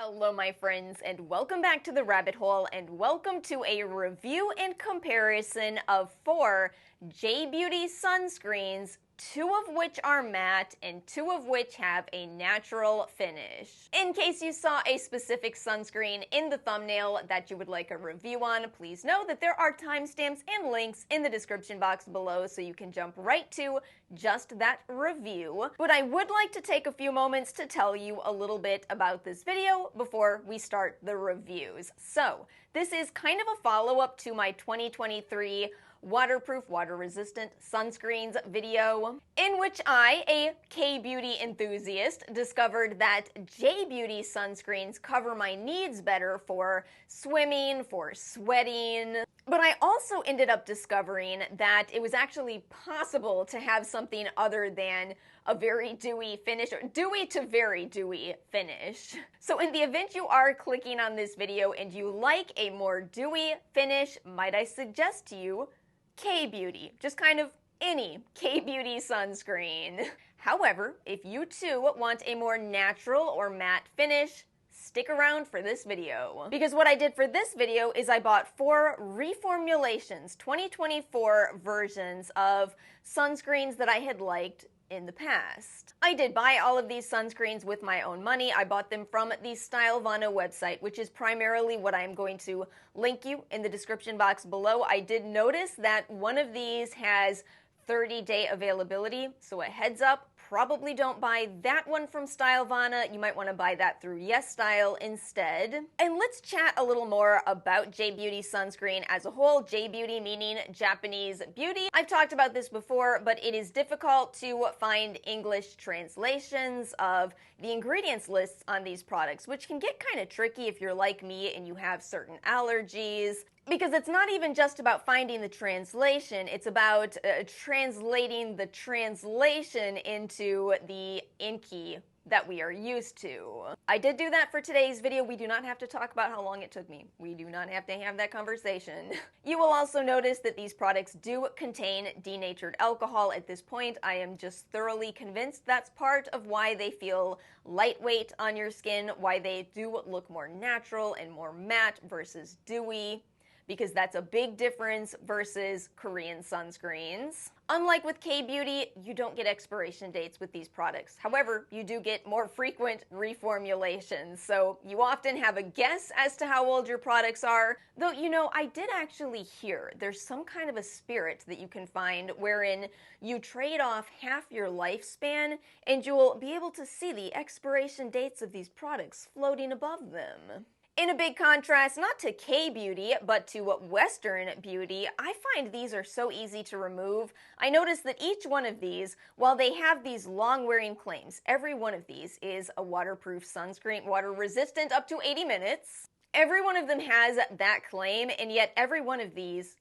Hello my friends, and welcome back to the rabbit hole, and welcome to a review and comparison of 4 jbeauty sunscreens, 2 of which are matte and 2 of which have a natural finish. In case you saw a specific sunscreen in the thumbnail that you would like a review on, please know that there are timestamps and links in the description box below so you can jump right to just that review. But I would like to take a few moments to tell you a little bit about this video before we start the reviews. So, this is kind of a follow-up to my 2023 waterproof, water-resistant sunscreens video, in which I, a K-beauty enthusiast, discovered that jbeauty sunscreens cover my needs better for swimming, for sweating. But I also ended up discovering that it was actually possible to have something other than a very dewy finish, or dewy to very dewy finish. So in the event you are clicking on this video and you like a more dewy finish, might I suggest to you K-beauty, just kind of any K-beauty sunscreen. However, if you too want a more natural or matte finish, stick around for this video. Because what I did for this video is I bought 4 reformulations, 2024 versions of sunscreens that I had liked in the past. I did buy all of these sunscreens with my own money. I bought them from the Stylevana website, which is primarily what I am going to link you in the description box below. I did notice that one of these has 30-day availability, so a heads up, probably don't buy that one from Stylevana. You might want to buy that through YesStyle instead. And let's chat a little more about jbeauty sunscreen as a whole. Jbeauty meaning Japanese beauty. I've talked about this before, but it is difficult to find English translations of the ingredients lists on these products, which can get kind of tricky if you're like me and you have certain allergies. Because it's not even just about finding the translation, it's about translating the translation into the inky that we are used to. I did do that for today's video. We do not have to talk about how long it took me. We do not have to have that conversation. You will also notice that these products do contain denatured alcohol. At this point, I am just thoroughly convinced that's part of why they feel lightweight on your skin, why they do look more natural and more matte versus dewy, because that's a big difference versus Korean sunscreens. Unlike with K-beauty, you don't get expiration dates with these products. However, you do get more frequent reformulations, so you often have a guess as to how old your products are. Though, you know, I did actually hear there's some kind of a spirit that you can find wherein you trade off half your lifespan and you'll be able to see the expiration dates of these products floating above them. In a big contrast, not to K-beauty, but to Western beauty, I find these are so easy to remove. I noticed that each one of these, while they have these long-wearing claims, every one of these is a waterproof sunscreen, water-resistant up to 80 minutes. Every one of them has that claim, and yet every one of these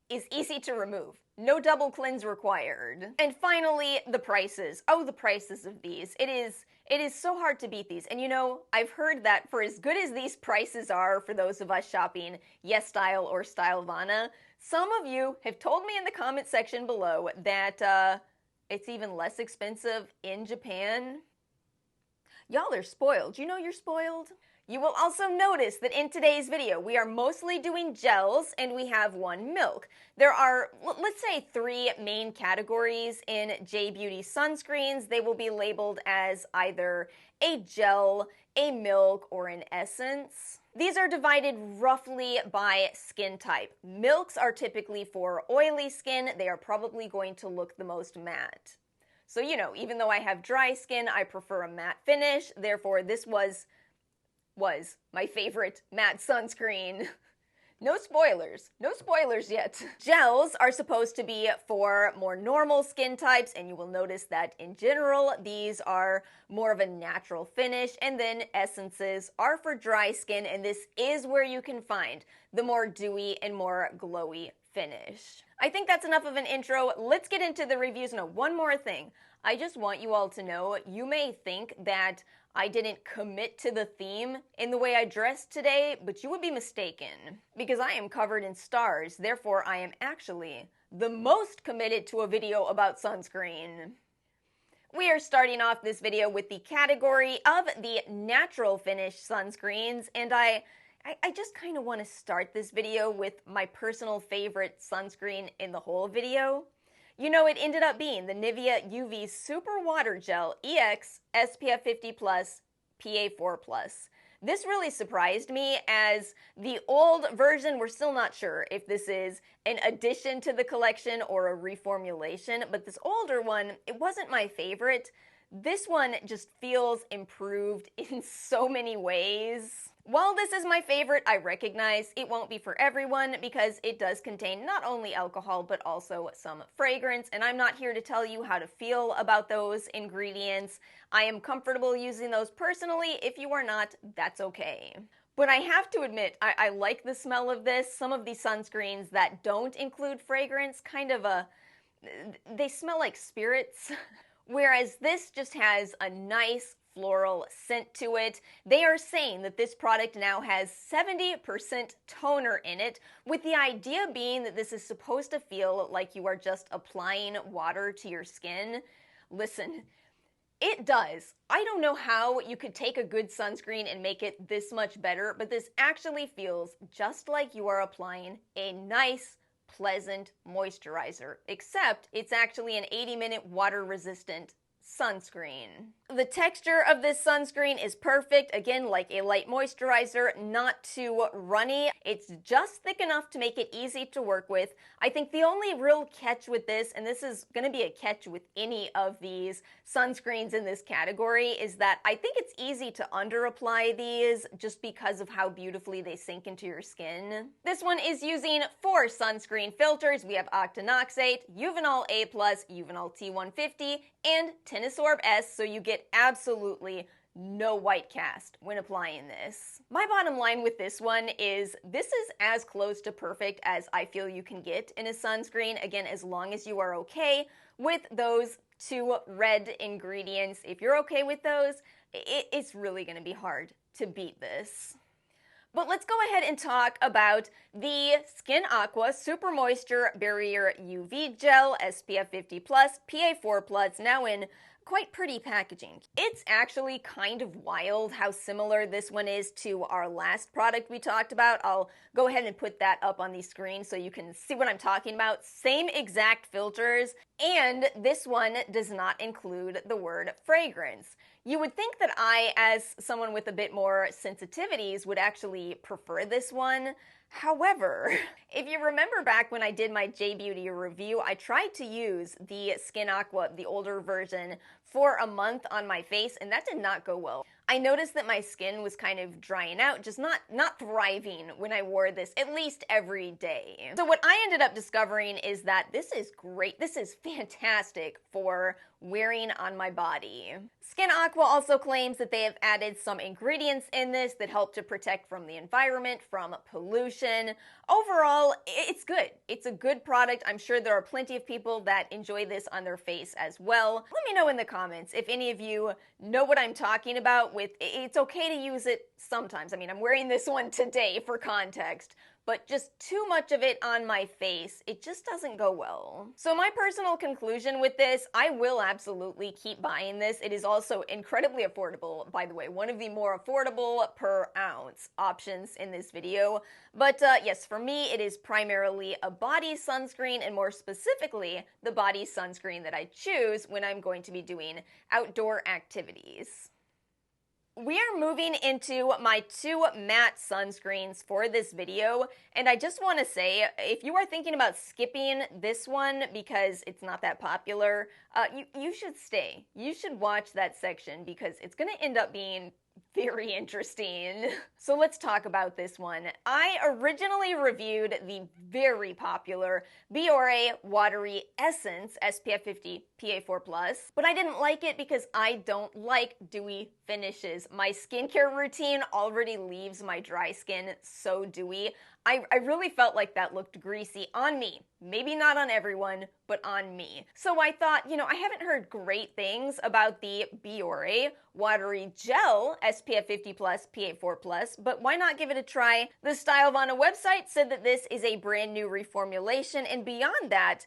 is easy to remove. No double cleanse required. And finally, the prices. Oh, the prices of these. It is so hard to beat these. And you know, I've heard that for as good as these prices are for those of us shopping YesStyle or Stylevana, some of you have told me in the comment section below that it's even less expensive in Japan. Y'all are spoiled. You know you're spoiled? You will also notice that in today's video, we are mostly doing gels and we have 1 milk. There are, let's say, 3 main categories in jbeauty sunscreens. They will be labeled as either a gel, a milk, or an essence. These are divided roughly by skin type. Milks are typically for oily skin. They are probably going to look the most matte. So, you know, even though I have dry skin, I prefer a matte finish. Therefore, this was my favorite matte sunscreen. No spoilers yet. Gels are supposed to be for more normal skin types, and you will notice that in general, these are more of a natural finish, and then essences are for dry skin, and this is where you can find the more dewy and more glowy finish. I think that's enough of an intro. Let's get into the reviews. No, one more thing. I just want you all to know, you may think that I didn't commit to the theme in the way I dressed today, but you would be mistaken. Because I am covered in stars, therefore I am actually the most committed to a video about sunscreen. We are starting off this video with the category of the natural finish sunscreens, and I just kind of want to start this video with my personal favorite sunscreen in the whole video. You know, it ended up being the Nivea UV Super Water Gel EX SPF 50+, PA4+. This really surprised me, as the old version, we're still not sure if this is an addition to the collection or a reformulation, but this older one, it wasn't my favorite. This one just feels improved in so many ways. While this is my favorite, I recognize it won't be for everyone because it does contain not only alcohol but also some fragrance, and I'm not here to tell you how to feel about those ingredients. I am comfortable using those personally. If you are not, that's okay. But I have to admit, I like the smell of this. Some of these sunscreens that don't include fragrance they smell like spirits, whereas this just has a nice floral scent to it. They are saying that this product now has 70% toner in it, with the idea being that this is supposed to feel like you are just applying water to your skin. Listen, it does. I don't know how you could take a good sunscreen and make it this much better, but this actually feels just like you are applying a nice, pleasant moisturizer, except it's actually an 80-minute water-resistant sunscreen. The texture of this sunscreen is perfect, again, like a light moisturizer, not too runny. It's just thick enough to make it easy to work with. I think the only real catch with this, and this is going to be a catch with any of these sunscreens in this category, is that I think it's easy to under-apply these just because of how beautifully they sink into your skin. This one is using 4 sunscreen filters. We have octinoxate, Uvinol A+, Uvinol T150, and Tinosorb S, so you get absolutely no white cast when applying this. My bottom line with this one is this is as close to perfect as I feel you can get in a sunscreen, again, as long as you are okay with those 2 red ingredients. If you're okay with those, it's really going to be hard to beat this. But let's go ahead and talk about the Skin Aqua Super Moisture Barrier UV Gel SPF 50+, PA4+, now in quite pretty packaging. It's actually kind of wild how similar this one is to our last product we talked about. I'll go ahead and put that up on the screen so you can see what I'm talking about. Same exact filters, and this one does not include the word fragrance. You would think that I, as someone with a bit more sensitivities, would actually prefer this one. However, if you remember back when I did my jbeauty review, I tried to use the Skin Aqua, the older version, for a month on my face, and that did not go well. I noticed that my skin was kind of drying out, just not thriving when I wore this, at least every day. So what I ended up discovering is that this is great. This is fantastic for wearing on my body. Skin Aqua also claims that they have added some ingredients in this that help to protect from the environment, from pollution. Overall, it's good. It's a good product. I'm sure there are plenty of people that enjoy this on their face as well. Let me know in the comments if any of you know what I'm talking about with it's okay to use it sometimes. I mean, I'm wearing this one today for context, but just too much of it on my face, it just doesn't go well. So my personal conclusion with this, I will absolutely keep buying this. It is also incredibly affordable, by the way, one of the more affordable per ounce options in this video. But yes, for me, it is primarily a body sunscreen, and more specifically, the body sunscreen that I choose when I'm going to be doing outdoor activities. We are moving into my 2 matte sunscreens for this video, and I just want to say, if you are thinking about skipping this one because it's not that popular, you should stay. You should watch that section because it's going to end up being very interesting. So let's talk about this one. I originally reviewed the very popular Biore Watery Essence SPF 50 PA4+, but I didn't like it because I don't like dewy finishes. My skincare routine already leaves my dry skin so dewy. I really felt like that looked greasy on me. Maybe not on everyone, but on me. So I thought, you know, I haven't heard great things about the Biore watery gel, SPF 50+, PA4+, but why not give it a try? The Stylevana website said that this is a brand new reformulation, and beyond that,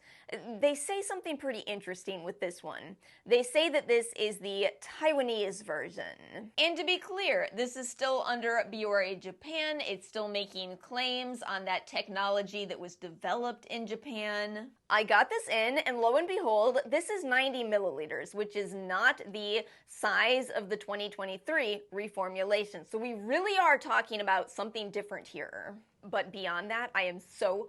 they say something pretty interesting with this one. They say that this is the Taiwanese version. And to be clear, this is still under Biore Japan. It's still making claims on that technology that was developed in Japan. I got this in, and lo and behold, this is 90 milliliters, which is not the size of the 2023 reformulation. So we really are talking about something different here. But beyond that, I am so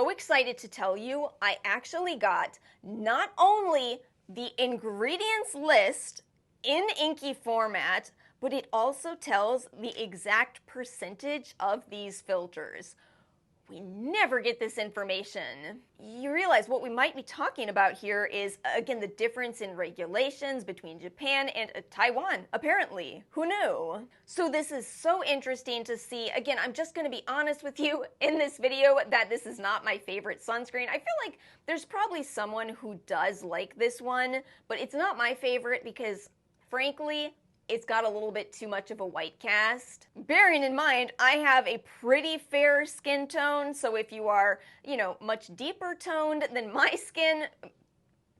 excited to tell you, I actually got not only the ingredients list in inky format, but it also tells the exact percentage of these filters. We never get this information. You realize what we might be talking about here is, again, the difference in regulations between Japan and Taiwan, apparently. Who knew? So this is so interesting to see. Again, I'm just going to be honest with you in this video that this is not my favorite sunscreen. I feel like there's probably someone who does like this one, but it's not my favorite because, frankly, it's got a little bit too much of a white cast. Bearing in mind, I have a pretty fair skin tone, so if you are, much deeper toned than my skin,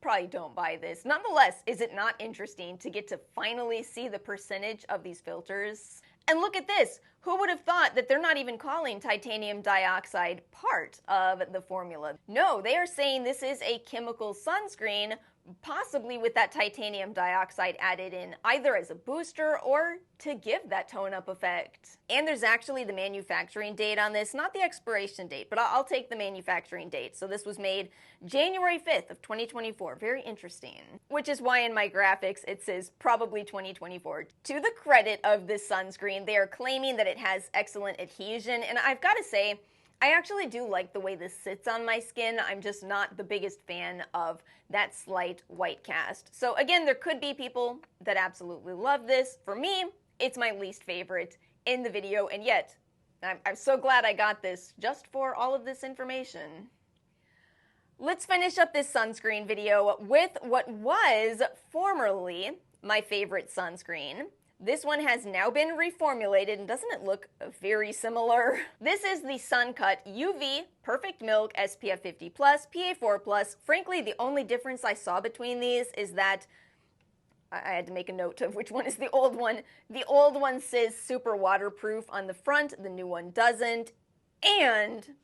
probably don't buy this. Nonetheless, is it not interesting to get to finally see the percentage of these filters? And look at this. Who would have thought that they're not even calling titanium dioxide part of the formula? No, they are saying this is a chemical sunscreen, possibly with that titanium dioxide added in either as a booster or to give that tone-up effect. And there's actually the manufacturing date on this, not the expiration date, but I'll take the manufacturing date. So this was made January 5th of 2024. Very interesting. Which is why in my graphics it says probably 2024. To the credit of this sunscreen, they are claiming that it has excellent adhesion, and I've got to say, I actually do like the way this sits on my skin. I'm just not the biggest fan of that slight white cast. So again, there could be people that absolutely love this. For me, it's my least favorite in the video, and yet I'm so glad I got this just for all of this information. Let's finish up this sunscreen video with what was formerly my favorite sunscreen. This one has now been reformulated, and doesn't it look very similar? This is the Suncut UV Perfect Milk SPF 50+, PA4+. Frankly, the only difference I saw between these is that I had to make a note of which one is the old one. The old one says super waterproof on the front, the new one doesn't. And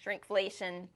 shrinkflation.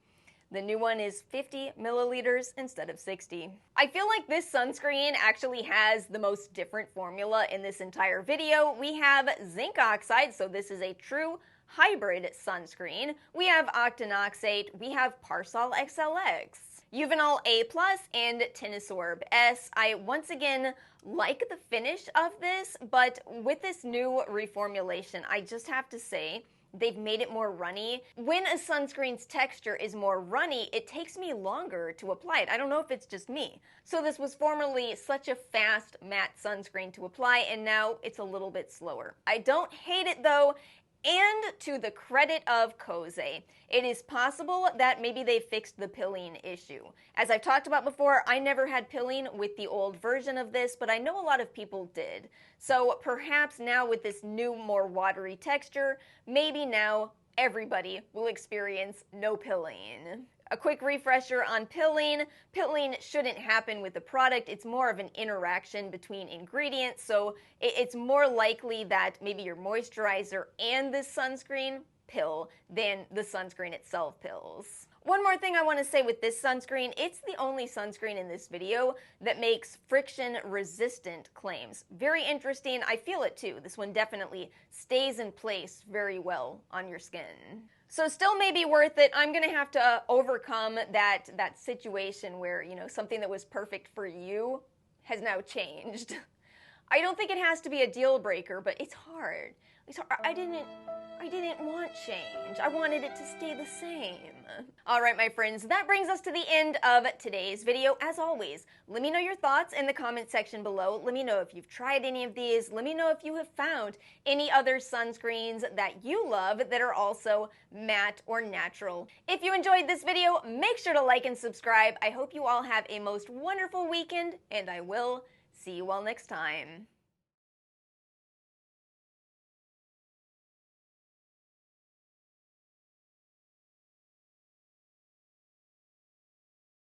The new one is 50 milliliters instead of 60. I feel like this sunscreen actually has the most different formula in this entire video. We have zinc oxide, so this is a true hybrid sunscreen. We have octinoxate, we have Parsol XLX, Uvenol A+, and Tinosorb S. I once again like the finish of this, but with this new reformulation, I just have to say, they've made it more runny. When a sunscreen's texture is more runny, it takes me longer to apply it. I don't know if it's just me. So this was formerly such a fast matte sunscreen to apply, and now it's a little bit slower. I don't hate it though, and to the credit of Kose, it is possible that maybe they fixed the pilling issue. As I've talked about before, I never had pilling with the old version of this, but I know a lot of people did. So perhaps now with this new, more watery texture, maybe now everybody will experience no pilling. A quick refresher on pilling. Pilling shouldn't happen with the product. It's more of an interaction between ingredients, so it's more likely that maybe your moisturizer and this sunscreen pill than the sunscreen itself pills. One more thing I want to say with this sunscreen, it's the only sunscreen in this video that makes friction-resistant claims. Very interesting. I feel it too. This one definitely stays in place very well on your skin. So still may be worth it. I'm going to have to overcome that situation where, something that was perfect for you has now changed. I don't think it has to be a deal breaker, but it's hard. It's hard. I didn't want change. I wanted it to stay the same. All right, my friends, that brings us to the end of today's video. As always, let me know your thoughts in the comment section below. Let me know if you've tried any of these. Let me know if you have found any other sunscreens that you love that are also matte or natural. If you enjoyed this video, make sure to like and subscribe. I hope you all have a most wonderful weekend, and I will see you all next time.